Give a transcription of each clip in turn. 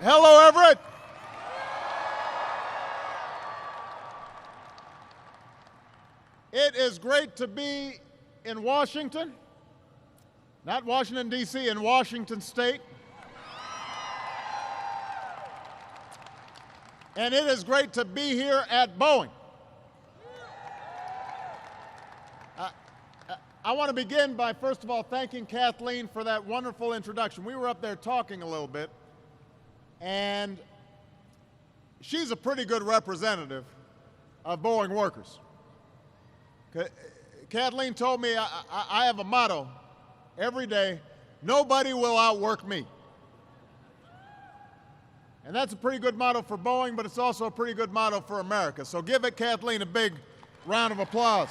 Hello, Everett. It is great to be in Washington, not Washington, D.C., in Washington State. And it is great to be here at Boeing. I want to begin by, first of all, thanking Kathleen for that wonderful introduction. We were up there talking a little bit, and she's a pretty good representative of Boeing workers. Kathleen told me I have a motto every day: nobody will outwork me. And that's a pretty good motto for Boeing, but it's also a pretty good motto for America. So give it, Kathleen, a big round of applause.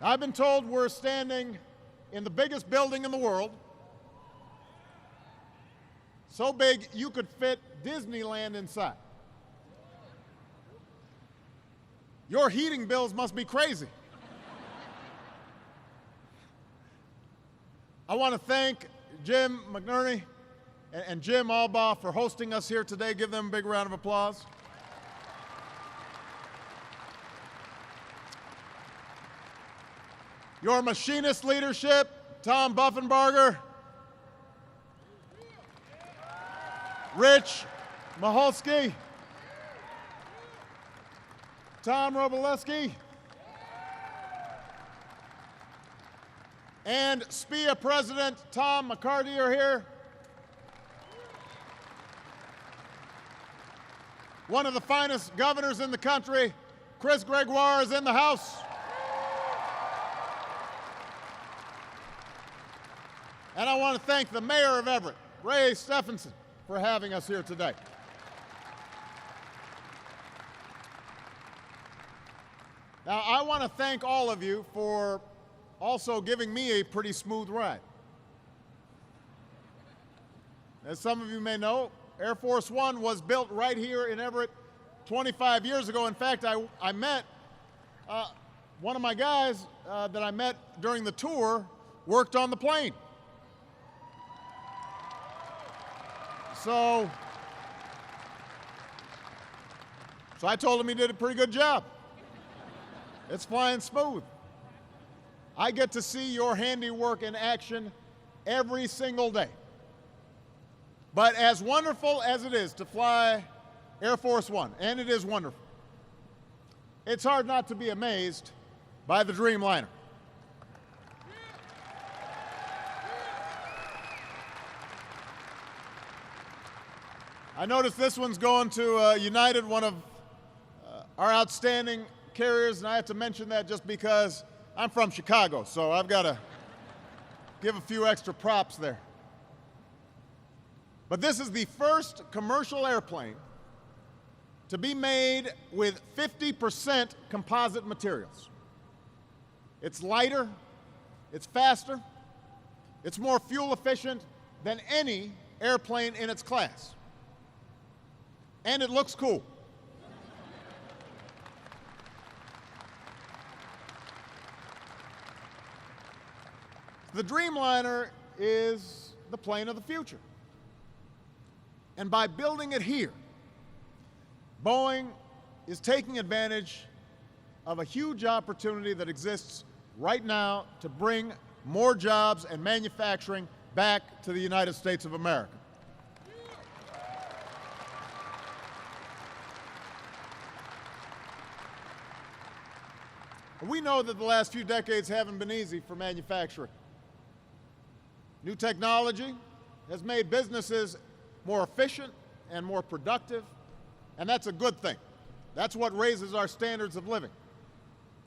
I've been told we're standing in the biggest building in the world, so big you could fit Disneyland inside. Your heating bills must be crazy. I want to thank Jim McNerney and Jim Albaugh for hosting us here today. Give them a big round of applause. Your machinist leadership, Tom Buffenbarger, Rich Maholsky, Tom Roboleski, and SPIA President Tom McCarty are here. One of the finest governors in the country, Chris Gregoire, is in the house. And I want to thank the mayor of Everett, Ray Stephenson, for having us here today. Now, I want to thank all of you for also giving me a pretty smooth ride. As some of you may know, Air Force One was built right here in Everett 25 years ago. In fact, I met one of my guys that I met during the tour worked on the plane. So I told him he did a pretty good job. It's flying smooth. I get to see your handiwork in action every single day. But as wonderful as it is to fly Air Force One, and it is wonderful, it's hard not to be amazed by the Dreamliner. I noticed this one's going to United, one of our outstanding carriers, and I have to mention that just because I'm from Chicago, so I've got to give a few extra props there. But this is the first commercial airplane to be made with 50% composite materials. It's lighter, it's faster, it's more fuel efficient than any airplane in its class. And it looks cool. The Dreamliner is the plane of the future. And by building it here, Boeing is taking advantage of a huge opportunity that exists right now to bring more jobs and manufacturing back to the United States of America. We know that the last few decades haven't been easy for manufacturing. New technology has made businesses more efficient and more productive, and that's a good thing. That's what raises our standards of living.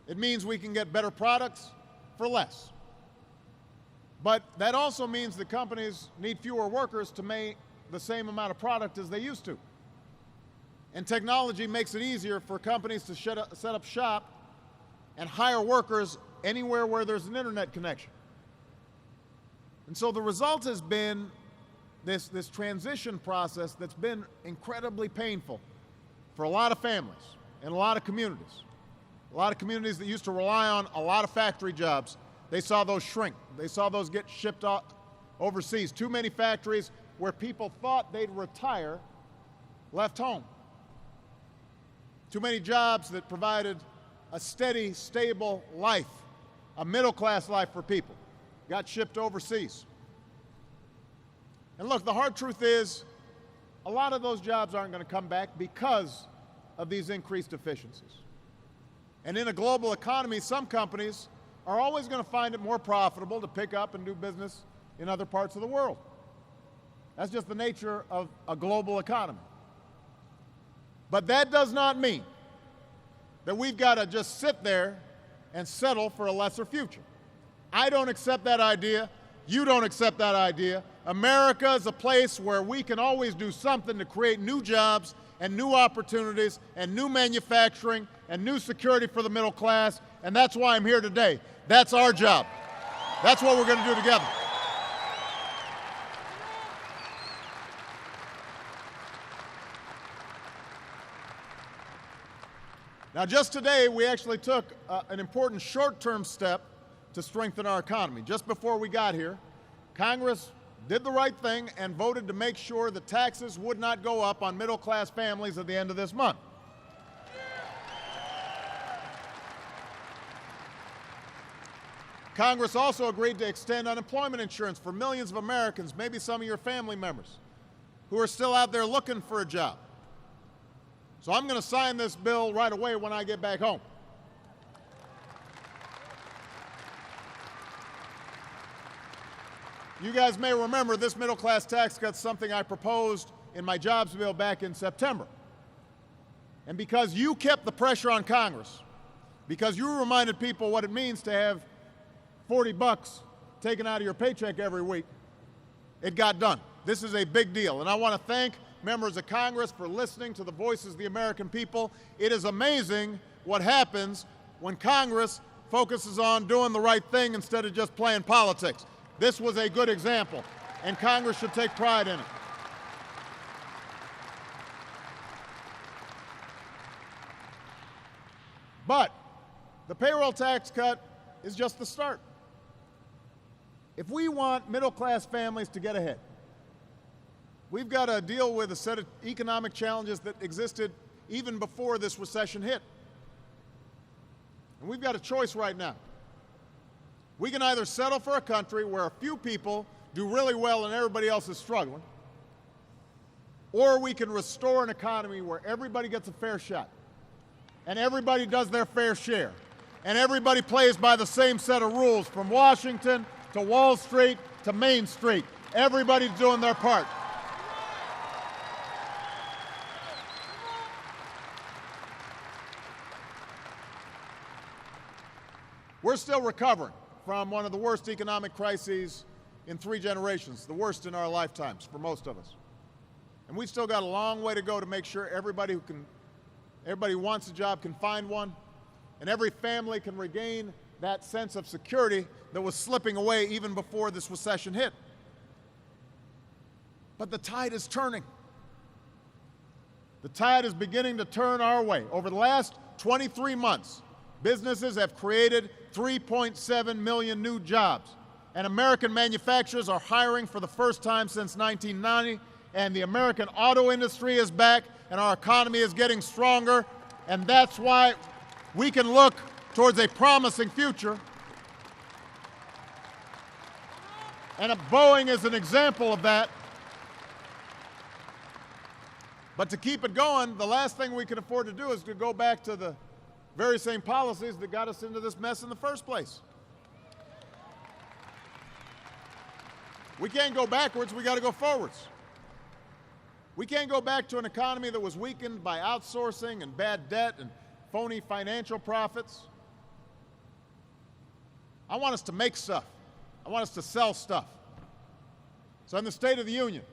It means we can get better products for less. But that also means that companies need fewer workers to make the same amount of product as they used to. And technology makes it easier for companies to set up shop and hire workers anywhere where there's an internet connection. And so the result has been this transition process that's been incredibly painful for a lot of families and a lot of communities. A lot of communities that used to rely on a lot of factory jobs they saw those shrink. They saw those get shipped overseas. Too many factories where people thought they'd retire left home. Too many jobs that provided a steady, stable life, a middle-class life for people, got shipped overseas. And look, the hard truth is, a lot of those jobs aren't going to come back because of these increased efficiencies. And in a global economy, some companies are always going to find it more profitable to pick up and do business in other parts of the world. That's just the nature of a global economy. But that does not mean that we've got to just sit there and settle for a lesser future. I don't accept that idea. You don't accept that idea. America is a place where we can always do something to create new jobs and new opportunities and new manufacturing and new security for the middle class, and that's why I'm here today. That's our job. That's what we're going to do together. Now, just today, we actually took an important short-term step to strengthen our economy. Just before we got here, Congress did the right thing and voted to make sure that taxes would not go up on middle-class families at the end of this month. Congress also agreed to extend unemployment insurance for millions of Americans, maybe some of your family members, who are still out there looking for a job. So I'm going to sign this bill right away when I get back home. You guys may remember this middle-class tax cut's something I proposed in my jobs bill back in September. And because you kept the pressure on Congress, because you reminded people what it means to have $40 taken out of your paycheck every week, it got done. This is a big deal, and I want to thank members of Congress for listening to the voices of the American people. It is amazing what happens when Congress focuses on doing the right thing instead of just playing politics. This was a good example, and Congress should take pride in it. But the payroll tax cut is just the start. If we want middle-class families to get ahead, we've got to deal with a set of economic challenges that existed even before this recession hit. And we've got a choice right now. We can either settle for a country where a few people do really well and everybody else is struggling, or we can restore an economy where everybody gets a fair shot, and everybody does their fair share, and everybody plays by the same set of rules from Washington to Wall Street to Main Street. Everybody's doing their part. We're still recovering from one of the worst economic crises in 3 generations, the worst in our lifetimes for most of us. And we've still got a long way to go to make sure everybody who wants a job can find one, and every family can regain that sense of security that was slipping away even before this recession hit. But the tide is turning. The tide is beginning to turn our way. Over the last 23 months, businesses have created 3.7 million new jobs, and American manufacturers are hiring for the first time since 1990, and the American auto industry is back, and our economy is getting stronger, and that's why we can look towards a promising future. And Boeing is an example of that. But to keep it going, the last thing we can afford to do is to go back to the very same policies that got us into this mess in the first place. We can't go backwards, we got to go forwards. We can't go back to an economy that was weakened by outsourcing and bad debt and phony financial profits. I want us to make stuff. I want us to sell stuff. So in the State of the Union,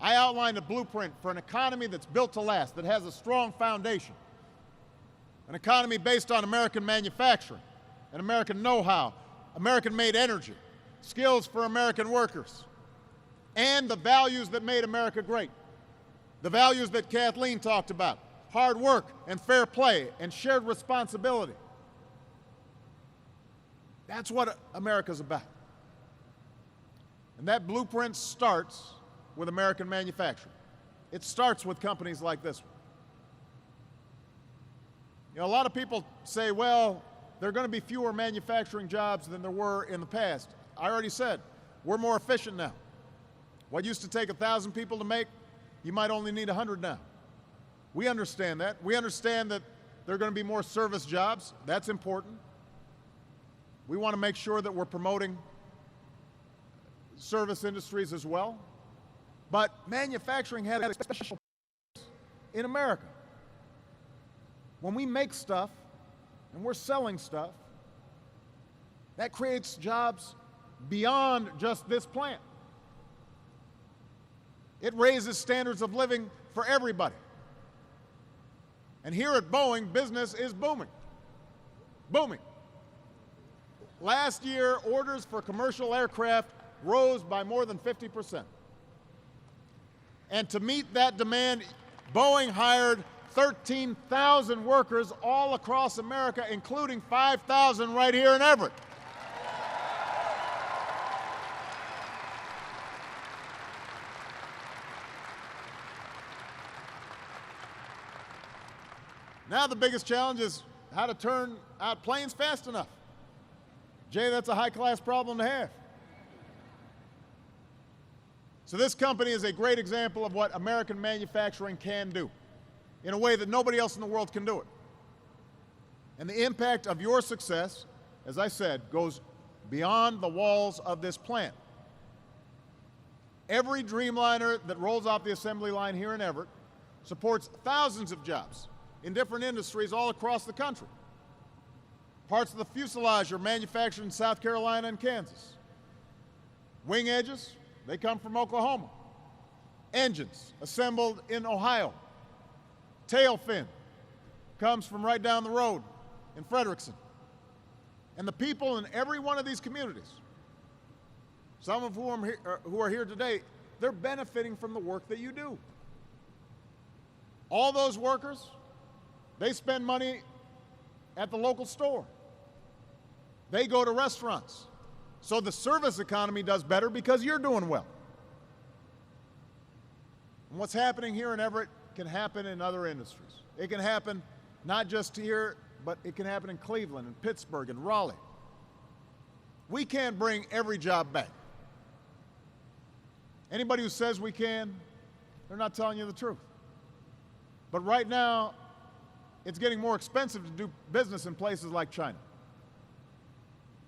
I outlined a blueprint for an economy that's built to last, that has a strong foundation. An economy based on American manufacturing and American know-how, American-made energy, skills for American workers, and the values that made America great. The values that Kathleen talked about: hard work and fair play and shared responsibility. That's what America's about. And that blueprint starts with American manufacturing. It starts with companies like this one. You know, a lot of people say, well, there are going to be fewer manufacturing jobs than there were in the past. I already said, we're more efficient now. What used to take 1,000 people to make, you might only need 100 now. We understand that. We understand that there are going to be more service jobs. That's important. We want to make sure that we're promoting service industries as well. But manufacturing had a special place in America. When we make stuff and we're selling stuff, that creates jobs beyond just this plant. It raises standards of living for everybody. And here at Boeing, business is booming. Booming. Last year, orders for commercial aircraft rose by more than 50%. And to meet that demand, Boeing hired 13,000 workers all across America, including 5,000 right here in Everett. Now the biggest challenge is how to turn out planes fast enough. Jay, that's a high-class problem to have. So this company is a great example of what American manufacturing can do in a way that nobody else in the world can do it. And the impact of your success, as I said, goes beyond the walls of this plant. Every Dreamliner that rolls off the assembly line here in Everett supports thousands of jobs in different industries all across the country. Parts of the fuselage are manufactured in South Carolina and Kansas. Wing edges, they come from Oklahoma. Engines, assembled in Ohio. Tail fin comes from right down the road in Frederickson. And the people in every one of these communities, some of whom who are here today, they're benefiting from the work that you do. All those workers, they spend money at the local store. They go to restaurants. So the service economy does better because you're doing well. And what's happening here in Everett can happen in other industries. It can happen not just here, but it can happen in Cleveland and Pittsburgh and Raleigh. We can't bring every job back. Anybody who says we can, they're not telling you the truth. But right now, it's getting more expensive to do business in places like China.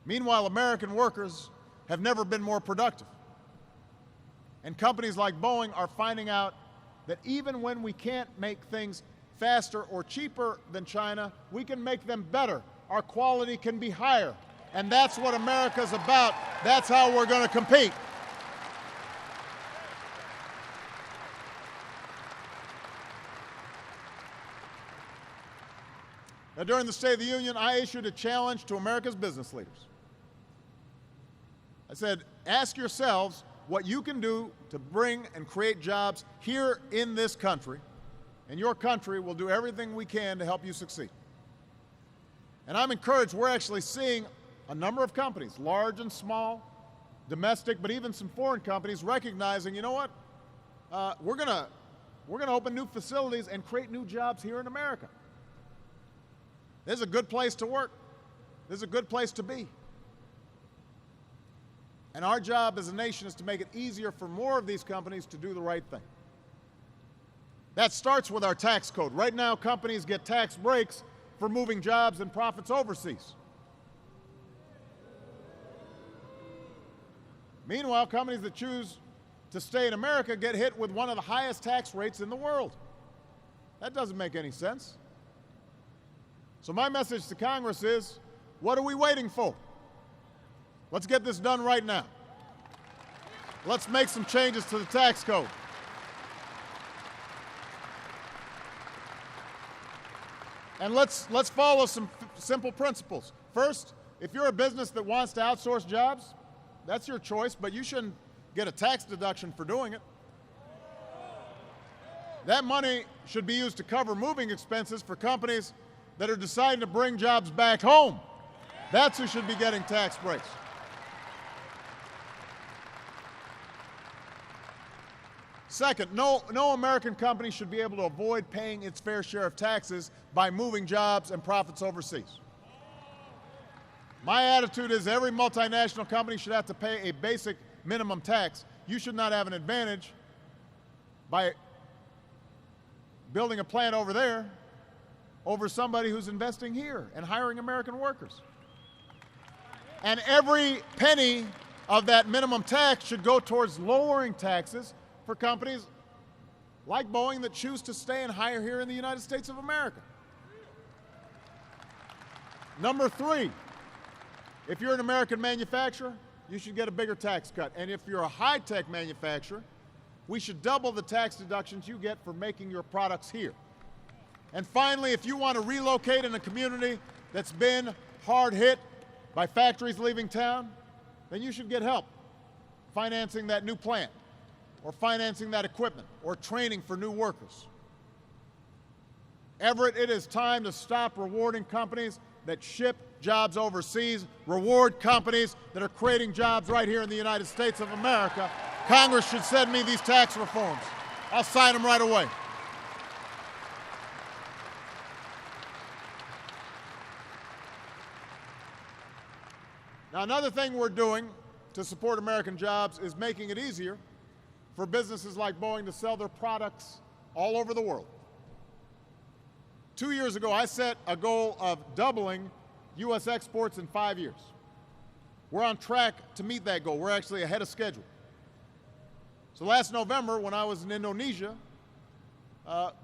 Meanwhile, American workers have never been more productive. And companies like Boeing are finding out that even when we can't make things faster or cheaper than China, we can make them better. Our quality can be higher. And that's what America's about. That's how we're going to compete. Now, during the State of the Union, I issued a challenge to America's business leaders. I said, ask yourselves what you can do to bring and create jobs here in this country, and your country will do everything we can to help you succeed. And I'm encouraged. We're actually seeing a number of companies, large and small, domestic, but even some foreign companies, recognizing, you know what, we're going to open new facilities and create new jobs here in America. This is a good place to work. This is a good place to be. And our job as a nation is to make it easier for more of these companies to do the right thing. That starts with our tax code. Right now, companies get tax breaks for moving jobs and profits overseas. Meanwhile, companies that choose to stay in America get hit with one of the highest tax rates in the world. That doesn't make any sense. So my message to Congress is, what are we waiting for? Let's get this done right now. Let's make some changes to the tax code. And let's follow some simple principles. First, if you're a business that wants to outsource jobs, that's your choice, but you shouldn't get a tax deduction for doing it. That money should be used to cover moving expenses for companies that are deciding to bring jobs back home. That's who should be getting tax breaks. Second, no American company should be able to avoid paying its fair share of taxes by moving jobs and profits overseas. My attitude is every multinational company should have to pay a basic minimum tax. You should not have an advantage by building a plant over there over somebody who's investing here and hiring American workers. And every penny of that minimum tax should go towards lowering taxes for companies like Boeing that choose to stay and hire here in the United States of America. Number three, if you're an American manufacturer, you should get a bigger tax cut. And if you're a high-tech manufacturer, we should double the tax deductions you get for making your products here. And finally, if you want to relocate in a community that's been hard hit by factories leaving town, then you should get help financing that new plant, or financing that equipment, or training for new workers. Everett, it is time to stop rewarding companies that ship jobs overseas, reward companies that are creating jobs right here in the United States of America. Congress should send me these tax reforms. I'll sign them right away. Now, another thing we're doing to support American jobs is making it easier for businesses like Boeing to sell their products all over the world. 2 years ago, I set a goal of doubling U.S. exports in 5 years. We're on track to meet that goal. We're actually ahead of schedule. So last November, when I was in Indonesia,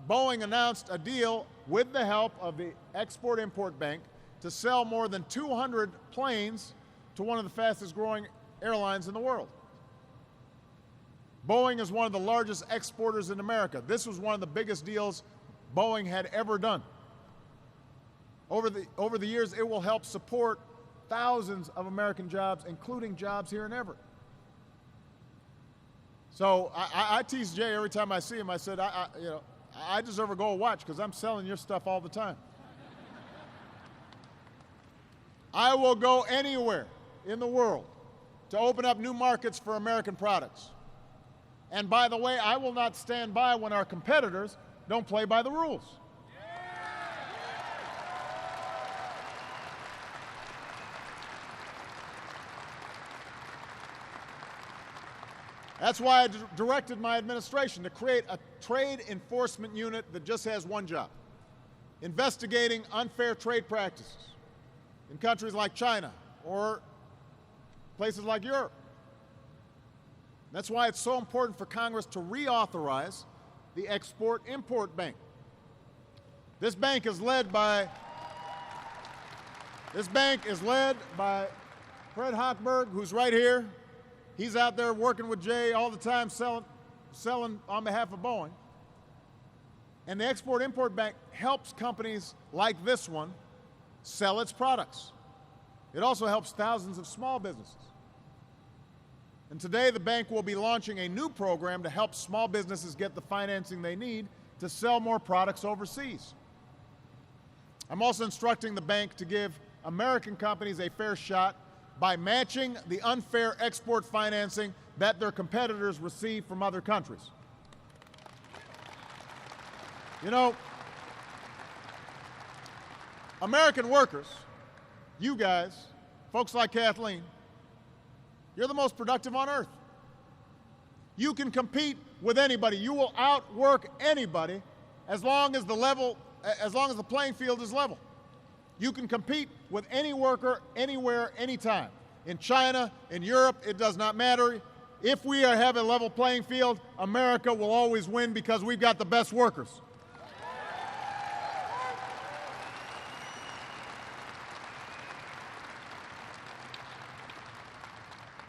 Boeing announced a deal with the help of the Export-Import Bank to sell more than 200 planes to one of the fastest growing airlines in the world. Boeing is one of the largest exporters in America. This was one of the biggest deals Boeing had ever done. Over the years, it will help support thousands of American jobs, including jobs here in Everett. So I tease Jay every time I see him. I said, I deserve a gold watch because I'm selling your stuff all the time. I will go anywhere in the world to open up new markets for American products. And by the way, I will not stand by when our competitors don't play by the rules. That's why I directed my administration to create a trade enforcement unit that just has one job: investigating unfair trade practices in countries like China or places like Europe. That's why it's so important for Congress to reauthorize the Export-Import Bank. This bank is led by Fred Hochberg, who's right here. He's out there working with Jay all the time, selling on behalf of Boeing. And the Export-Import Bank helps companies like this one sell its products. It also helps thousands of small businesses. And today, the bank will be launching a new program to help small businesses get the financing they need to sell more products overseas. I'm also instructing the bank to give American companies a fair shot by matching the unfair export financing that their competitors receive from other countries. You know, American workers, you guys, folks like Kathleen, you're the most productive on earth. You can compete with anybody. You will outwork anybody as long as the playing field is level. You can compete with any worker, anywhere, anytime. In China, in Europe, it does not matter. If we have a level playing field, America will always win because we've got the best workers.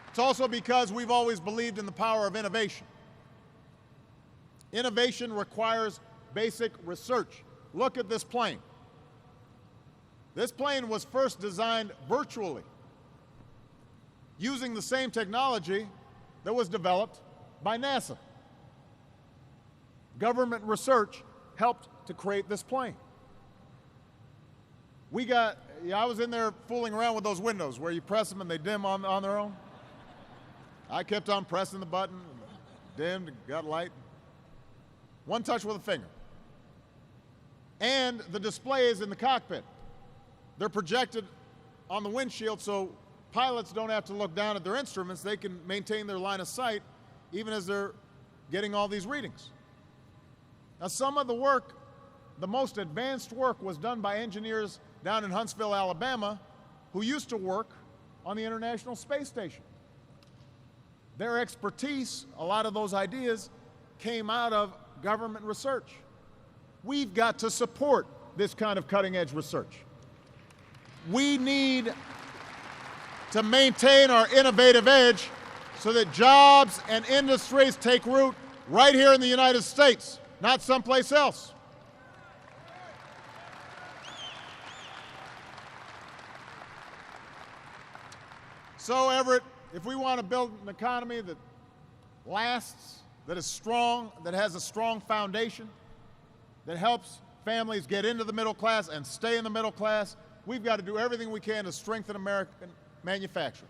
It's also because we've always believed in the power of innovation. Innovation requires basic research. Look at this plane. This plane was first designed virtually, using the same technology that was developed by NASA. Government research helped to create this plane. Yeah, I was in there fooling around with those windows where you press them and they dim on their own. I kept on pressing the button, dimmed, got light. One touch with a finger. And the display is in the cockpit. They're projected on the windshield so pilots don't have to look down at their instruments. They can maintain their line of sight even as they're getting all these readings. Now, some of the work, the most advanced work, was done by engineers down in Huntsville, Alabama, who used to work on the International Space Station. Their expertise, a lot of those ideas, came out of government research. We've got to support this kind of cutting-edge research. We need to maintain our innovative edge so that jobs and industries take root right here in the United States, not someplace else. So, Everett, if we want to build an economy that lasts, that is strong, that has a strong foundation, that helps families get into the middle class and stay in the middle class, we've got to do everything we can to strengthen American manufacturing.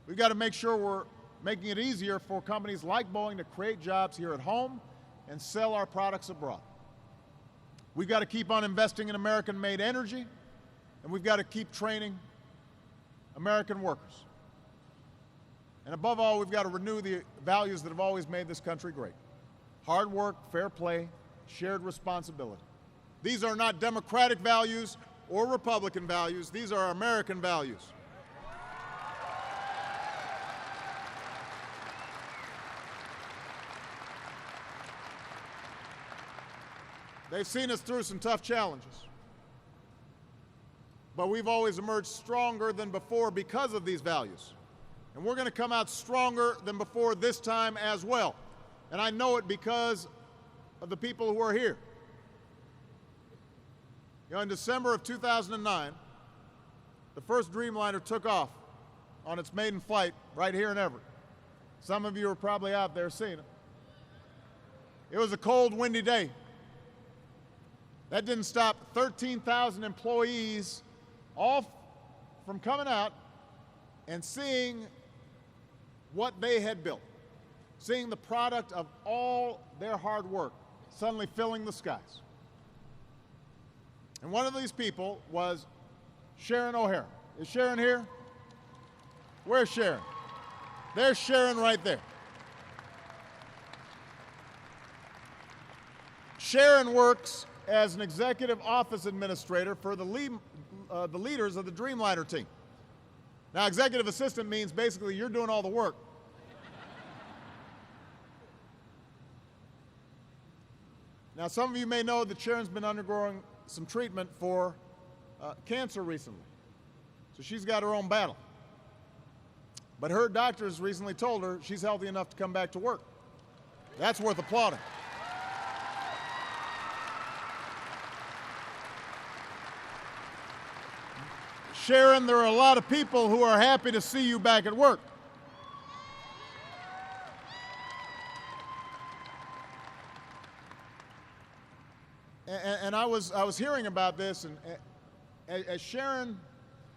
We've got to make sure we're making it easier for companies like Boeing to create jobs here at home and sell our products abroad. We've got to keep on investing in American-made energy, and we've got to keep training American workers. And above all, we've got to renew the values that have always made this country great. Hard work, fair play, shared responsibility. These are not Democratic values or Republican values. These are American values. They've seen us through some tough challenges. But we've always emerged stronger than before because of these values. And we're going to come out stronger than before this time as well. And I know it because of the people who are here. You know, in December of 2009, the first Dreamliner took off on its maiden flight right here in Everett. Some of you are probably out there seeing it. It was a cold, windy day. That didn't stop 13,000 employees all from coming out and seeing what they had built, seeing the product of all their hard work suddenly filling the skies. And one of these people was Sharon O'Hara. Is Sharon here? Where's Sharon? There's Sharon right there. Sharon works as an executive office administrator for the leaders of the Dreamliner team. Now, executive assistant means basically you're doing all the work. Now, some of you may know that Sharon's been undergoing some treatment for cancer recently. So she's got her own battle. But her doctors recently told her she's healthy enough to come back to work. That's worth applauding. Sharon, there are a lot of people who are happy to see you back at work. And I was hearing about this, and as Sharon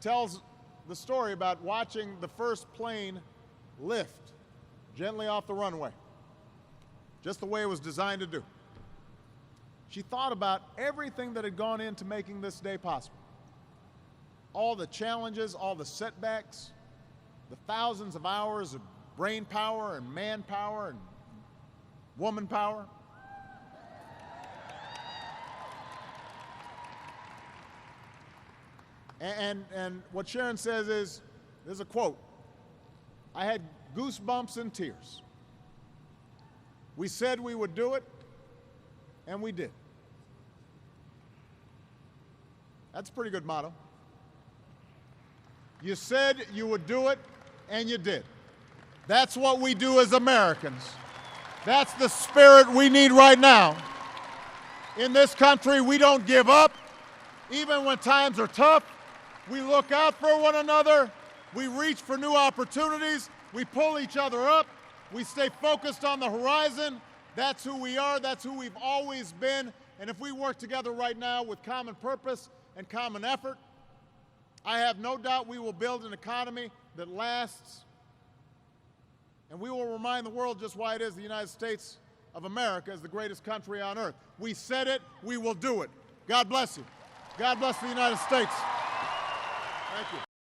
tells the story about watching the first plane lift gently off the runway, just the way it was designed to do, she thought about everything that had gone into making this day possible. All the challenges, all the setbacks, the thousands of hours of brain power and manpower and woman power. And what Sharon says is, there's a quote, "I had goosebumps and tears. We said we would do it, and we did." That's a pretty good motto. You said you would do it, and you did. That's what we do as Americans. That's the spirit we need right now. In this country, we don't give up. Even when times are tough, we look out for one another. We reach for new opportunities. We pull each other up. We stay focused on the horizon. That's who we are. That's who we've always been. And if we work together right now with common purpose and common effort, I have no doubt we will build an economy that lasts, and we will remind the world just why it is the United States of America is the greatest country on earth. We said it, we will do it. God bless you. God bless the United States. Thank you.